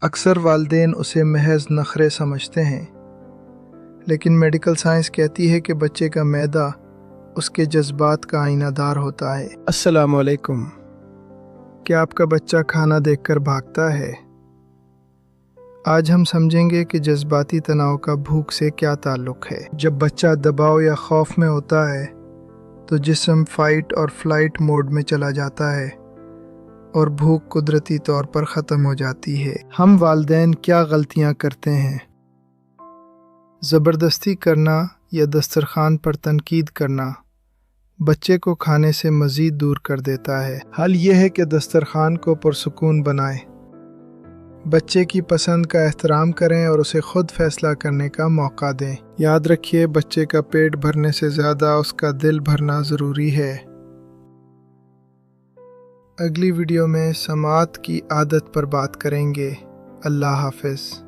اکثر والدین اسے محض نخرے سمجھتے ہیں، لیکن میڈیکل سائنس کہتی ہے کہ بچے کا معدہ اس کے جذبات کا آئینہ دار ہوتا ہے۔ السلام علیکم۔ کیا آپ کا بچہ کھانا دیکھ کر بھاگتا ہے؟ آج ہم سمجھیں گے کہ جذباتی تناؤ کا بھوک سے کیا تعلق ہے۔ جب بچہ دباؤ یا خوف میں ہوتا ہے تو جسم فائٹ اور فلائٹ موڈ میں چلا جاتا ہے اور بھوک قدرتی طور پر ختم ہو جاتی ہے۔ ہم والدین کیا غلطیاں کرتے ہیں؟ زبردستی کرنا یا دسترخوان پر تنقید کرنا بچے کو کھانے سے مزید دور کر دیتا ہے۔ حل یہ ہے کہ دسترخوان کو پرسکون بنائیں، بچے کی پسند کا احترام کریں اور اسے خود فیصلہ کرنے کا موقع دیں۔ یاد رکھیے، بچے کا پیٹ بھرنے سے زیادہ اس کا دل بھرنا ضروری ہے۔ اگلی ویڈیو میں سماعت کی عادت پر بات کریں گے۔ اللہ حافظ۔